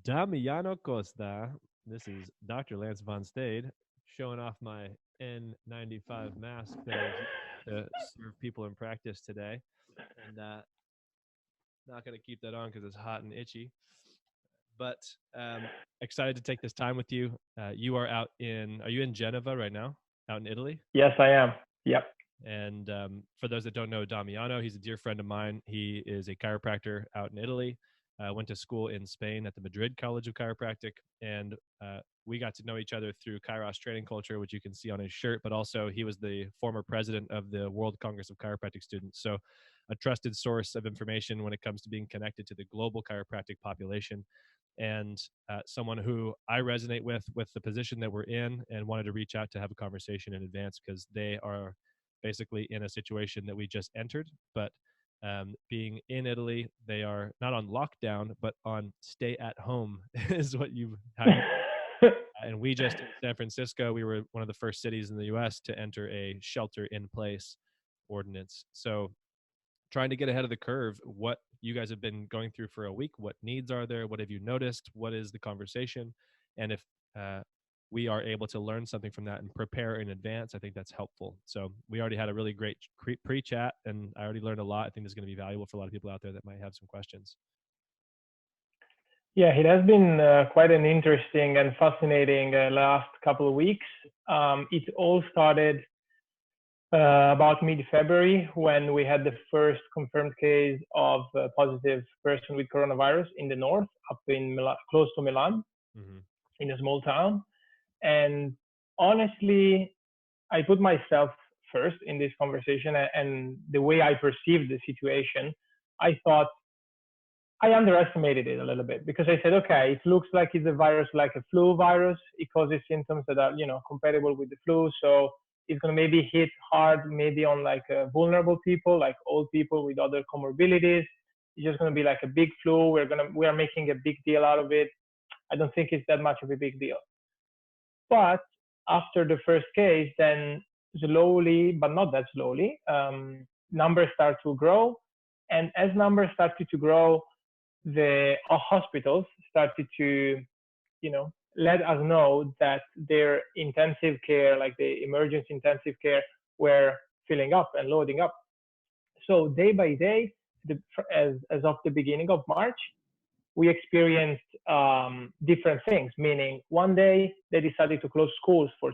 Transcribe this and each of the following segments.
Damiano Costa. This is Dr. Lance von Stade showing off my N95 mask that I was using to serve people in practice today. And not going to keep that on because it's hot and itchy. But excited to take this time with you. You are are you in Geneva right now, out in Italy? Yes, I am. Yep. And for those that don't know Damiano, he's a dear friend of mine. He is a chiropractor out in Italy. Went to school in Spain at the Madrid College of Chiropractic, and we got to know each other through Kairos Training Culture, which you can see on his shirt, but also he was the former president of the World Congress of Chiropractic Students. So a trusted source of information when it comes to being connected to the global chiropractic population, and someone who I resonate with the position that we're in, and wanted to reach out to have a conversation in advance because they are basically in a situation that we just entered, but being in Italy, they are not on lockdown, but on stay at home is what you have. And we just in San Francisco, we were one of the first cities in the US to enter a shelter in place ordinance. So trying to get ahead of the curve, what you guys have been going through for a week, what needs are there? What have you noticed? What is the conversation? And if we are able to learn something from that and prepare in advance, I think that's helpful. So we already had a really great pre-chat, and I already learned a lot. I think this is going to be valuable for a lot of people out there that might have some questions. Yeah, it has been quite an interesting and fascinating last couple of weeks. It all started about mid-February when we had the first confirmed case of a positive person with coronavirus in the north, up in close to Milan, in a small town. And honestly, I put myself first in this conversation, and the way I perceived the situation, I thought I underestimated it a little bit because I said, okay, it looks like it's a virus like a flu virus. It causes symptoms that are, compatible with the flu. So it's going to maybe hit hard, maybe on like vulnerable people, like old people with other comorbidities. It's just going to be like a big flu. We are making a big deal out of it. I don't think it's that much of a big deal. But after the first case, then slowly, but not that slowly, numbers start to grow. And as numbers started to grow, the hospitals started to, let us know that their intensive care, like the emergency intensive care, were filling up and loading up. So day by day, as of the beginning of March, we experienced different things, meaning one day they decided to close schools for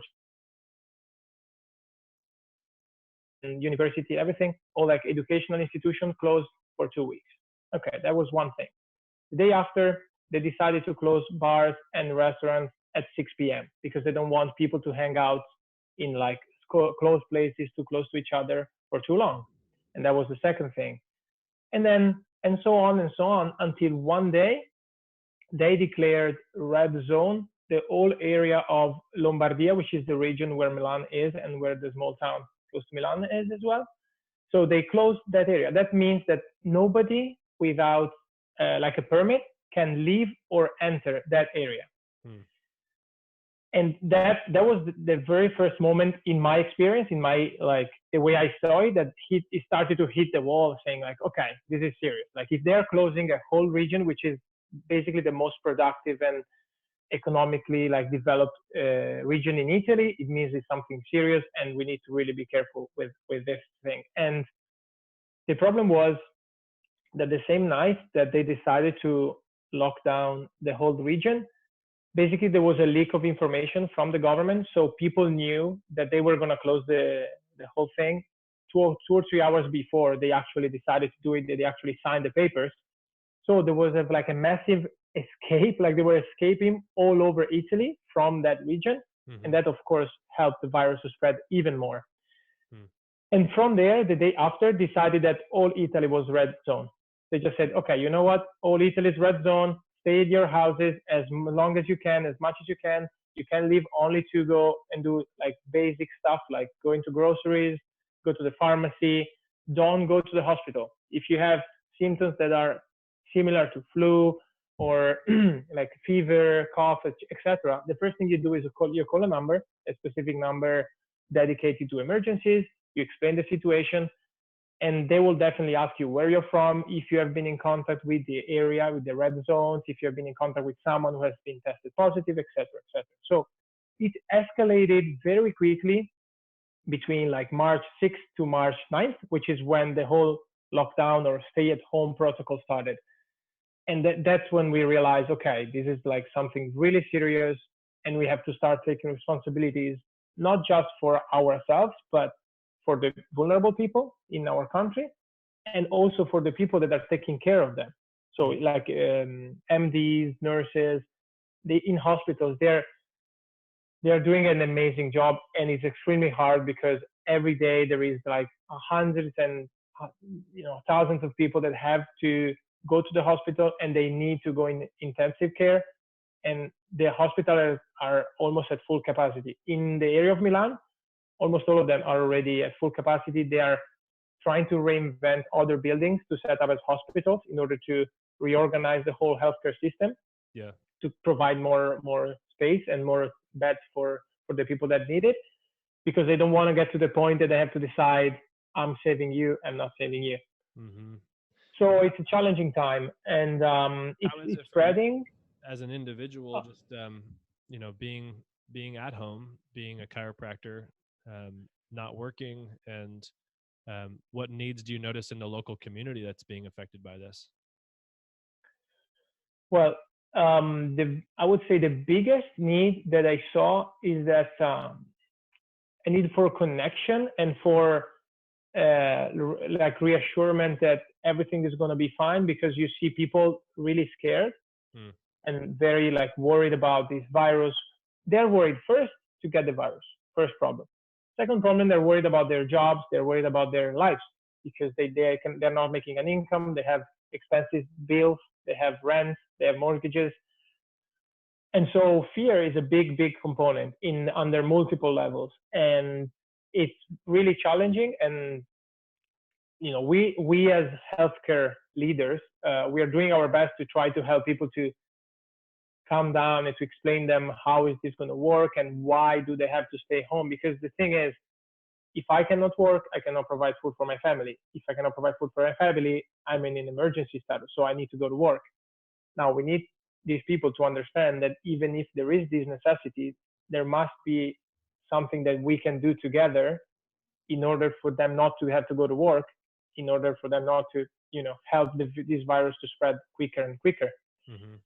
university, everything, all like educational institutions closed for 2 weeks. Okay, that was one thing. The day after, they decided to close bars and restaurants at 6 p.m. because they don't want people to hang out in like closed places too close to each other for too long. And that was the second thing. And so on until one day they declared red zone the whole area of Lombardia, which is the region where Milan is and where the small town close to Milan is as well. So they closed that area. That means that nobody without like a permit can leave or enter that area. And that was the very first moment in my experience, in my, like the way I saw it, that it started to hit the wall saying like, okay, this is serious. Like if they're closing a whole region, which is basically the most productive and economically like developed region in Italy, it means it's something serious and we need to really be careful with this thing. And the problem was that the same night that they decided to lock down the whole region, basically there was a leak of information from the government. So people knew that they were going to close the whole thing 2 or 3 hours before they actually decided to do it. They actually signed the papers. So there was like a massive escape, like they were escaping all over Italy from that region. And that of course helped the virus to spread even more. And from there, the day after, decided that all Italy was red zone. They just said, okay, you know what? All Italy is red zone. Stay at your houses as long as you can, as much as you can. You can leave only to go and do like basic stuff, like going to groceries, go to the pharmacy. Don't go to the hospital. If you have symptoms that are similar to flu or like fever, cough, etc., the first thing you do is you call a number, a specific number dedicated to emergencies. You explain the situation. And they will definitely ask you where you're from, if you have been in contact with the area, with the red zones, if you have been in contact with someone who has been tested positive, etc., etc. So it escalated very quickly between like March 6th to March 9th, which is when the whole lockdown or stay at home protocol started. And that's when we realized, okay, this is like something really serious, and we have to start taking responsibilities, not just for ourselves, but for the vulnerable people in our country, and also for the people that are taking care of them. So like MDs, nurses, they in hospitals, they're doing an amazing job, and it's extremely hard because every day there is like hundreds and thousands of people that have to go to the hospital, and they need to go in intensive care, and the hospitals are almost at full capacity. In the area of Milan, almost all of them are already at full capacity. They are trying to reinvent other buildings to set up as hospitals in order to reorganize the whole healthcare system. Yeah. To provide more space and more beds for the people that need it, because they don't want to get to the point that they have to decide, I'm saving you, I'm not saving you. Mm-hmm. So it's a challenging time, and it's spreading. As an individual, just being at home, being a chiropractor, not working, and what needs do you notice in the local community that's being affected by this? Well, I would say the biggest need that I saw is that a need for connection and for like reassurance that everything is going to be fine, because you see people really scared and very like worried about this virus. They're worried first to get the virus, first problem. Second problem, they're worried about their jobs, they're worried about their lives, because they're not making an income, they have expensive bills, they have rents, they have mortgages. And so fear is a big component in under multiple levels, and it's really challenging. And we as healthcare leaders, we are doing our best to try to help people to calm down and to explain them how is this going to work and why do they have to stay home. Because the thing is, if I cannot work, I cannot provide food for my family. If I cannot provide food for my family, I'm in an emergency status, so I need to go to work. Now we need these people to understand that even if there is this necessity, there must be something that we can do together in order for them not to have to go to work, in order for them not to, help this virus to spread quicker and quicker. Mm-hmm.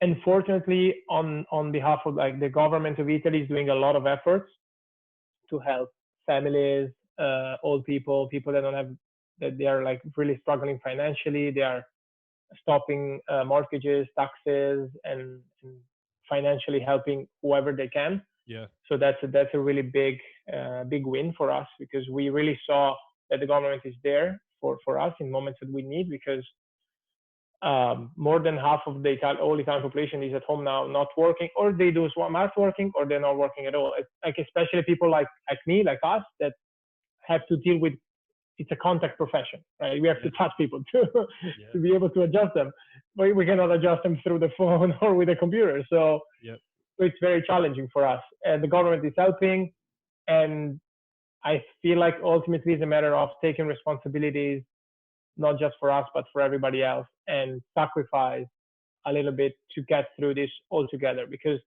And fortunately, on behalf of like the government of Italy is doing a lot of efforts to help families, old people that don't have, that they are like really struggling financially. They are stopping mortgages, taxes, and financially helping whoever they can. Yeah. So that's a really big win for us, because we really saw that the government is there for us in moments that we need, because more than half of the all Italian population is at home now, not working, or they do smart working, or they're not working at all. It's like especially people like me, like us, that have to deal with, it's a contact profession, right? We have to touch people to be able to adjust them, but we cannot adjust them through the phone or with a computer. So it's very challenging for us, and the government is helping. And I feel like ultimately it's a matter of taking responsibilities, not just for us, but for everybody else, and sacrifice a little bit to get through this all together. Because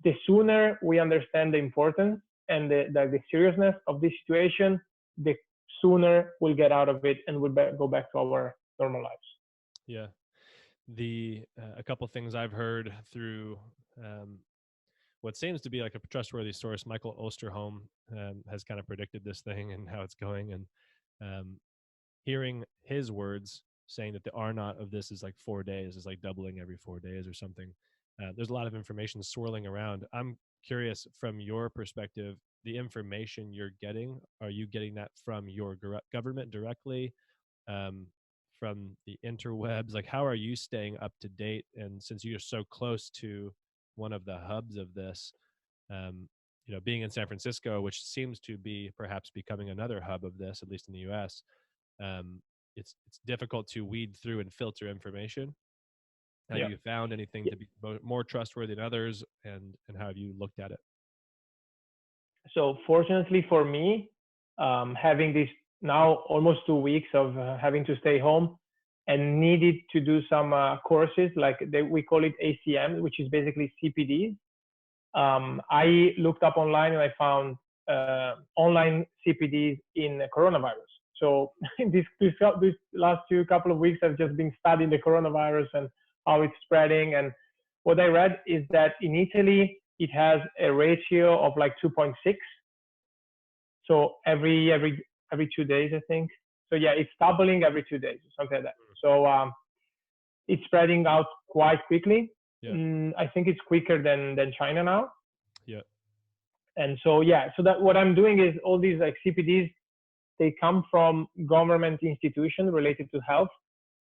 the sooner we understand the importance and the seriousness of this situation, the sooner we'll get out of it and we'll go back to our normal lives. Yeah. A couple things I've heard through what seems to be like a trustworthy source, Michael Osterholm, has kind of predicted this thing and how it's going. And hearing his words saying that the R naught of this is like 4 days, is like doubling every 4 days or something. There's a lot of information swirling around. I'm curious, from your perspective, the information you're getting, are you getting that from your government directly, from the interwebs? Like, how are you staying up to date? And since you're so close to one of the hubs of this, being in San Francisco, which seems to be perhaps becoming another hub of this, at least in the US, it's difficult to weed through and filter information. Have you found anything to be more trustworthy than others, and how have you looked at it? So fortunately for me, having this now almost 2 weeks of having to stay home and needed to do some courses like we call it ACM, which is basically CPD. I looked up online and I found online CPDs in coronavirus. So this last couple of weeks, I've just been studying the coronavirus and how it's spreading. And what I read is that in Italy, it has a ratio of like 2.6. So every 2 days, I think. So yeah, it's doubling every 2 days or something like that. So it's spreading out quite quickly. Yeah. I think it's quicker than China now. Yeah. And so yeah, so that what I'm doing is all these like CPDs, they come from government institutions related to health.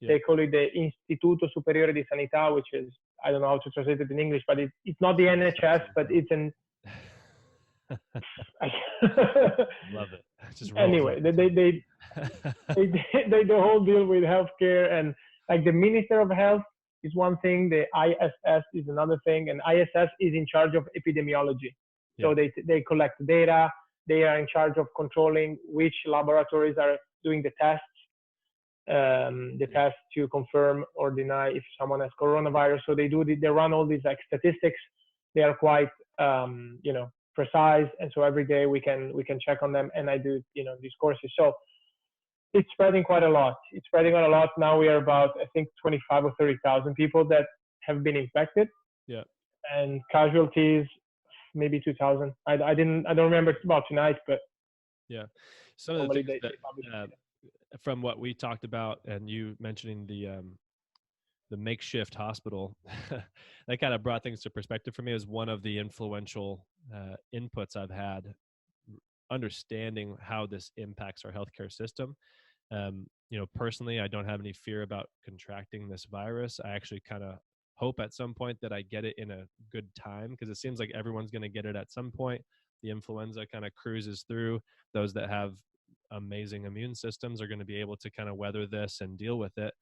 Yeah. They call it the Istituto Superiore di Sanità, which is, I don't know how to translate it in English, but it's not the NHS, but it's an. Love it. Just anyway, they the whole deal with healthcare, and like the Minister of Health is one thing, the ISS is another thing, and ISS is in charge of epidemiology. Yeah. So they collect data. They are in charge of controlling which laboratories are doing the tests, tests to confirm or deny if someone has coronavirus. So they run all these like statistics. They are quite precise, and so every day we can check on them, and I do these courses. So it's spreading quite a lot. It's spreading on a lot. Now we are about, I think, 25 or 30,000 people that have been infected. Yeah. And casualties, maybe 2,000. I don't remember about tonight, but yeah. Some of the things that, from what we talked about, and you mentioning the makeshift hospital, that kind of brought things to perspective for me as one of the influential inputs I've had, understanding how this impacts our healthcare system. Personally, I don't have any fear about contracting this virus. I actually kind of hope at some point that I get it in a good time, because it seems like everyone's going to get it at some point. The influenza kind of cruises through. Those that have amazing immune systems are going to be able to kind of weather this and deal with it,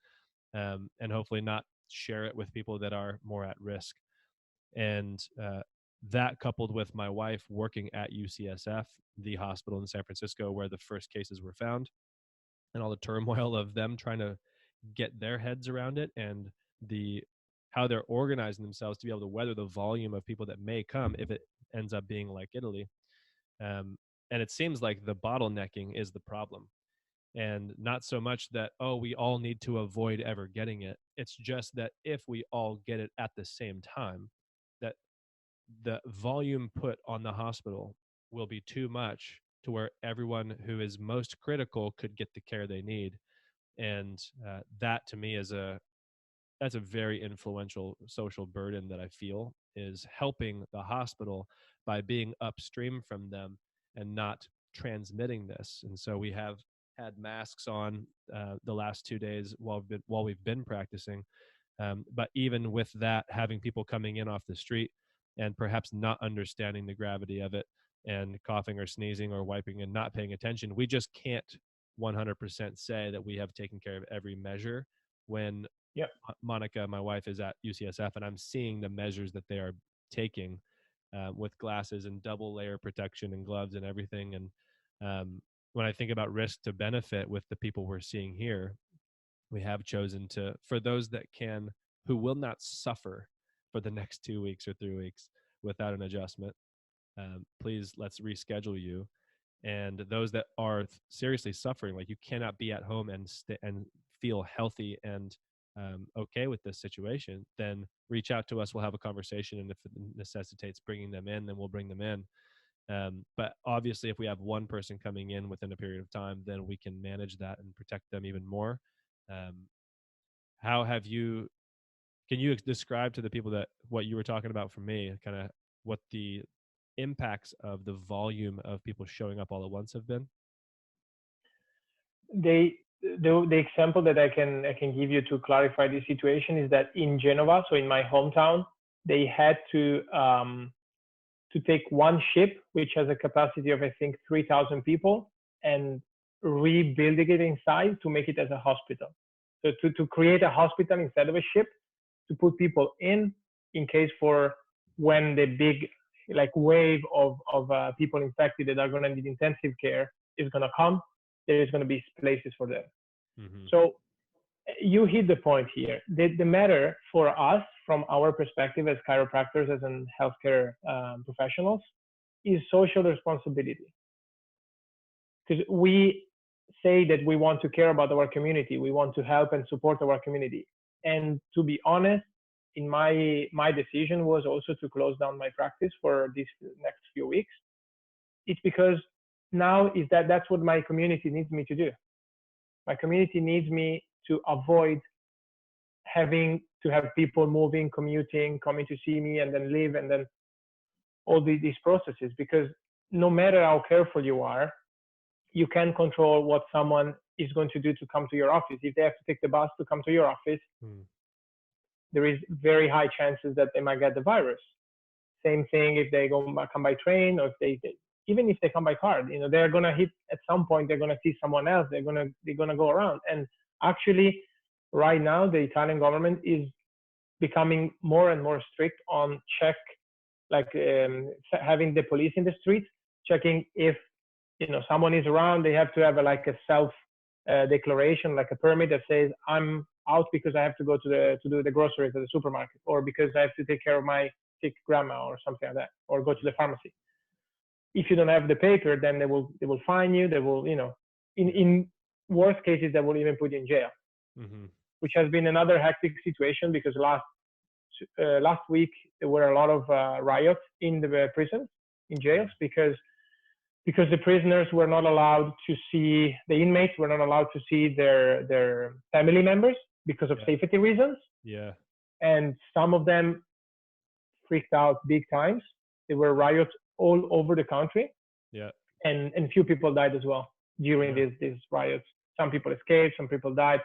and hopefully not share it with people that are more at risk. And that, coupled with my wife working at UCSF, the hospital in San Francisco where the first cases were found, and all the turmoil of them trying to get their heads around it, and how they're organizing themselves to be able to weather the volume of people that may come if it ends up being like Italy. And it seems like the bottlenecking is the problem, and not so much that, we all need to avoid ever getting it. It's just that if we all get it at the same time, that the volume put on the hospital will be too much to where everyone who is most critical could get the care they need. And that to me that's a very influential social burden that I feel is helping the hospital by being upstream from them and not transmitting this. And so we have had masks on the last 2 days while we've been practicing. But even with that, having people coming in off the street and perhaps not understanding the gravity of it and coughing or sneezing or wiping and not paying attention, we just can't 100% say that we have taken care of every measure when Monica, my wife, is at UCSF, and I'm seeing the measures that they are taking with glasses and double layer protection and gloves and everything. And when I think about risk to benefit with the people we're seeing here, we have chosen to, for those that can, who will not suffer for the next 2 weeks or 3 weeks without an adjustment, please, let's reschedule you. And those that are seriously suffering, like you cannot be at home and feel healthy and okay with this situation, then reach out to us. We'll have a conversation, and if it necessitates bringing them in, then we'll bring them in. But obviously, if we have one person coming in within a period of time, then we can manage that and protect them even more. Can you describe to the people that what you were talking about for me, kind of what the impacts of the volume of people showing up all at once have been? The example that I can give you to clarify the situation is that in Genova, so in my hometown, they had to take one ship which has a capacity of, I think, 3,000 people, and rebuilding it inside to make it as a hospital. So to create a hospital instead of a ship, to put people in case for when the big wave of people infected that are going to need intensive care is going to come, there is going to be places for them. Mm-hmm. So you hit the point here. The matter for us, from our perspective as chiropractors, as in healthcare professionals, is social responsibility. Because we say that we want to care about our community, we want to help and support our community. And to be honest, in my decision was also to close down my practice for these next few weeks. It's because now is that's what my community needs me to do. My community needs me to avoid having to have people moving, commuting, coming to see me, and then leave, and then all these processes. Because no matter how careful you are, you can control what someone is going to do to come to your office. If they have to take the bus to come to your office, there is very high chances that they might get the virus. Same thing if they come by train, or if they even if they come by car, they're gonna hit at some point. They're gonna see someone else. They're gonna go around. And actually, right now, the Italian government is becoming more and more strict on having the police in the streets, checking if someone is around. They have to have a self declaration, like a permit that says I'm out because I have to go to do the groceries at the supermarket, or because I have to take care of my sick grandma or something like that, or go to the pharmacy. If you don't have the paper, then they will fine you. They will, in worst cases, they will even put you in jail. Mm-hmm. Which has been another hectic situation, because last week there were a lot of riots in the prisons, in jails, because the prisoners were not allowed to see, the inmates were not allowed to see their family members because of safety reasons. Yeah. And some of them freaked out big times. There were riots all over the country. Yeah. And few people died as well during these riots. Some people escaped, some people died.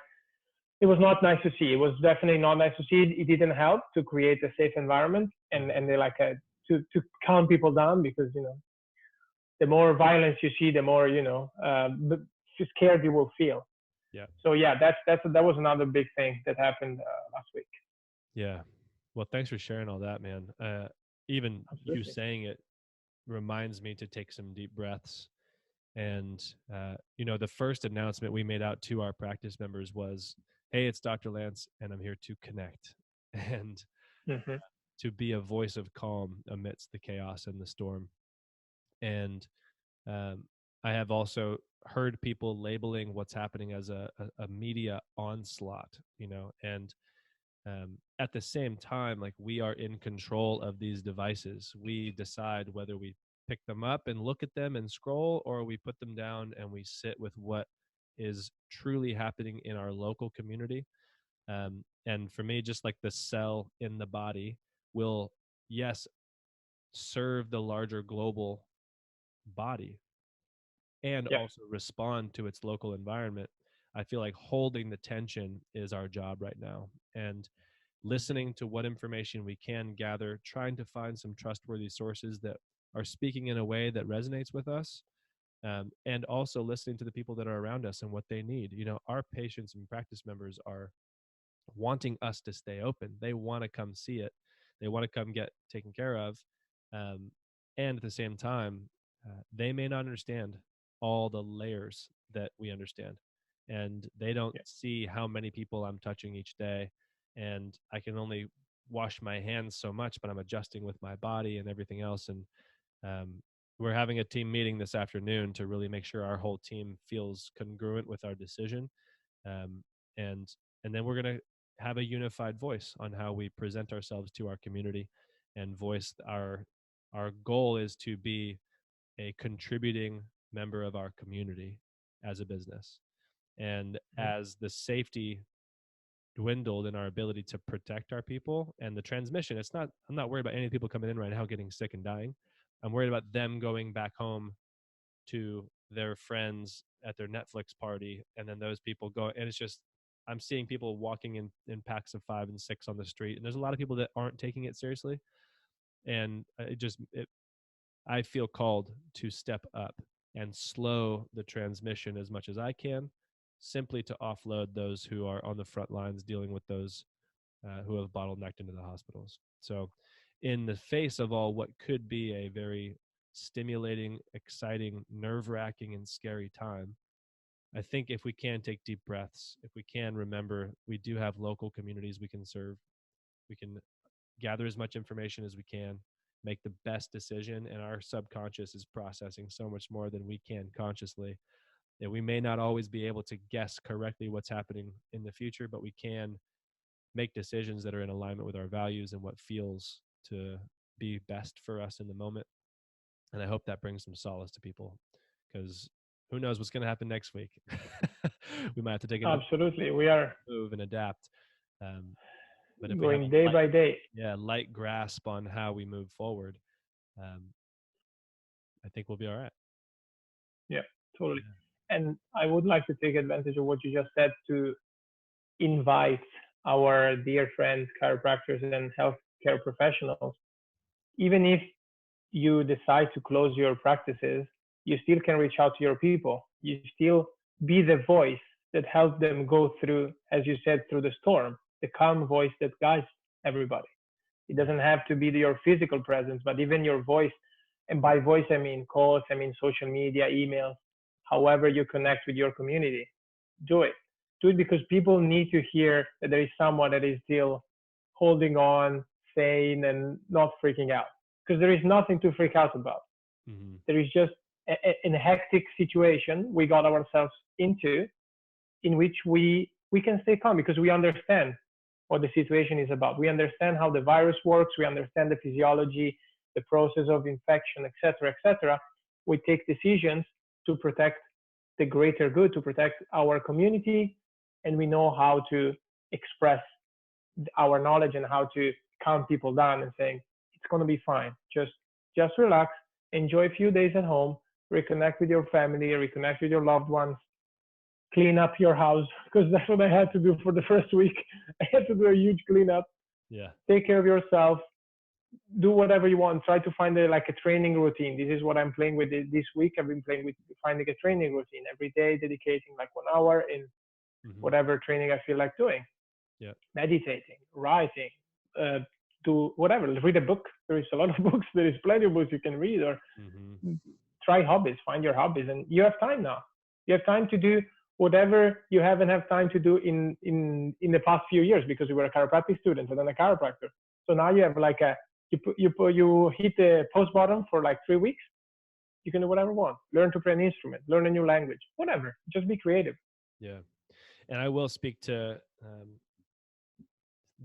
It was not nice to see. It was definitely not nice to see. It didn't help to create a safe environment, and they to calm people down, because the more violence you see, the more scared you will feel. Yeah. So that was another big thing that happened last week. Yeah. Well, thanks for sharing all that, man. Even Absolutely. You saying it reminds me to take some deep breaths. And the first announcement we made out to our practice members was, "Hey, it's Dr. Lance, and I'm here to connect and to be a voice of calm amidst the chaos and the storm." And I have also heard people labeling what's happening as a media onslaught, and at the same time, like, we are in control of these devices. We decide whether we pick them up and look at them and scroll, or we put them down and we sit with what is truly happening in our local community. And for me, just like the cell in the body will, yes, serve the larger global body and also respond to its local environment. I feel like holding the tension is our job right now, and listening to what information we can gather, trying to find some trustworthy sources that are speaking in a way that resonates with us, and also listening to the people that are around us and what they need. Our patients and practice members are wanting us to stay open. They want to come see it. They want to come get taken care of. And at the same time, they may not understand all the layers that we understand. And they don't see how many people I'm touching each day. And I can only wash my hands so much, but I'm adjusting with my body and everything else. And we're having a team meeting this afternoon to really make sure our whole team feels congruent with our decision. And then we're going to have a unified voice on how we present ourselves to our community, and voice our goal is to be a contributing member of our community as a business. And as the safety dwindled in our ability to protect our people and the transmission, I'm not worried about any people coming in right now getting sick and dying. I'm worried about them going back home to their friends at their Netflix party, and then those people go, and it's just, I'm seeing people walking in packs of 5 and 6 on the street, and there's a lot of people that aren't taking it seriously. And I feel called to step up and slow the transmission as much as I can, simply to offload those who are on the front lines dealing with those who have bottlenecked into the hospitals. So in the face of all what could be a very stimulating, exciting, nerve-wracking, and scary time, I think if we can take deep breaths, if we can remember we do have local communities we can serve, we can gather as much information as we can, make the best decision, and our subconscious is processing so much more than we can consciously. And we may not always be able to guess correctly what's happening in the future, but we can make decisions that are in alignment with our values and what feels to be best for us in the moment. And I hope that brings some solace to people, because who knows what's going to happen next week. We might have to take a Absolutely. We are move and adapt. Um, but if we have going a day by day. light grasp on how we move forward, um, I think we'll be all right. Yeah, totally. Yeah. And I would like to take advantage of what you just said to invite our dear friends, chiropractors and healthcare professionals. Even if you decide to close your practices, you still can reach out to your people. You still be the voice that helps them go through, as you said, through the storm, the calm voice that guides everybody. It Yeah. doesn't have to be your physical presence, but even your voice. And by voice, I mean calls, I mean social media, emails, however you connect with your community. Do it. Do it because people need to hear that there is someone that is still holding on, sane, and not freaking out. Because there is nothing to freak out about. Mm-hmm. There is just a hectic situation we got ourselves into, in which we can stay calm because we understand what the situation is about. We understand how the virus works. We understand the physiology, the process of infection, etc., etc. We take decisions to protect the greater good, to protect our community, and we know how to express our knowledge and how to calm people down and saying it's going to be fine. Just relax, enjoy a few days at home, reconnect with your family, reconnect with your loved ones, clean up your house because that's what I had to do for the first week. I had to do a huge cleanup. Yeah. Take care of yourself. Do whatever you want. Try to find like a training routine. This is what I'm playing with this week. I've been playing with finding a training routine every day, dedicating like 1 hour in Mm-hmm. whatever training I feel like doing. Yeah. Meditating, writing, uh, do whatever. Read a book. There is a lot of books. There is plenty of books you can read, or Mm-hmm. try hobbies. Find your hobbies, and you have time now. You have time to do whatever you haven't had time to do in the past few years because you were a chiropractic student and then a chiropractor. So now you have like you hit the post button for like 3 weeks. You can do whatever you want. Learn to play an instrument, learn a new language, whatever. Just be creative. Yeah. And I will speak to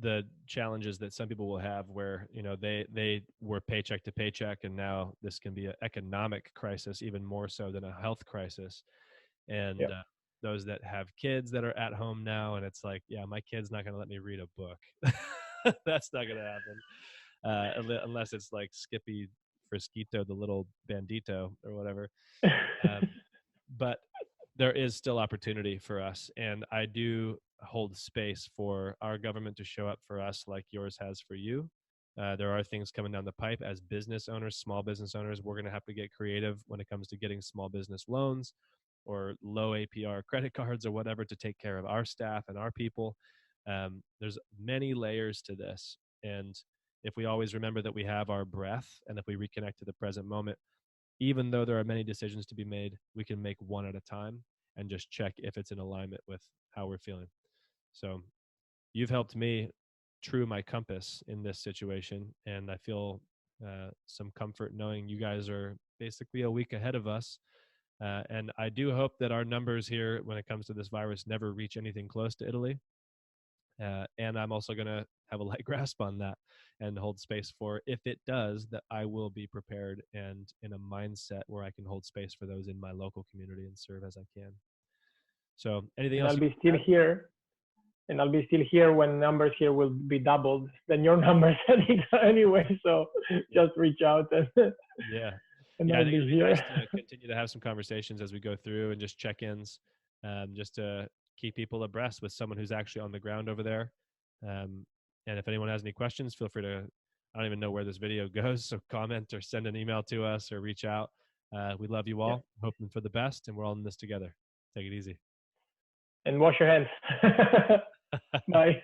the challenges that some people will have where, they were paycheck to paycheck, and now this can be an economic crisis even more so than a health crisis. And Yeah. Those that have kids that are at home now, and it's like, yeah, my kid's not going to let me read a book. That's not going to happen unless it's like Skippy Frisquito, the little bandito or whatever. But there is still opportunity for us, and I do hold space for our government to show up for us like yours has for you. There are things coming down the pipe as business owners, small business owners. We're going to have to get creative when it comes to getting small business loans or low APR credit cards or whatever to take care of our staff and our people. There's many layers to this. And if we always remember that we have our breath, and if we reconnect to the present moment, even though there are many decisions to be made, we can make one at a time and just check if it's in alignment with how we're feeling. So you've helped me true my compass in this situation, and I feel some comfort knowing you guys are basically a week ahead of us. And I do hope that our numbers here when it comes to this virus never reach anything close to Italy. And I'm also going to have a light grasp on that and hold space for, if it does, that I will be prepared and in a mindset where I can hold space for those in my local community and serve as I can. So anything And else? I'll be still here. And I'll be still here when numbers here will be doubled than your numbers anyway. So Yeah. just reach out and Yeah. and Yeah, I I'll think be it'll be here. nice to continue to have some conversations as we go through and just check-ins, just to keep people abreast with someone who's actually on the ground over there. And if anyone has any questions, feel free to, I don't even know where this video goes, so comment or send an email to us or reach out. We love you Yeah. all, hoping for the best, and we're all in this together. Take it easy. And wash your hands. Bye.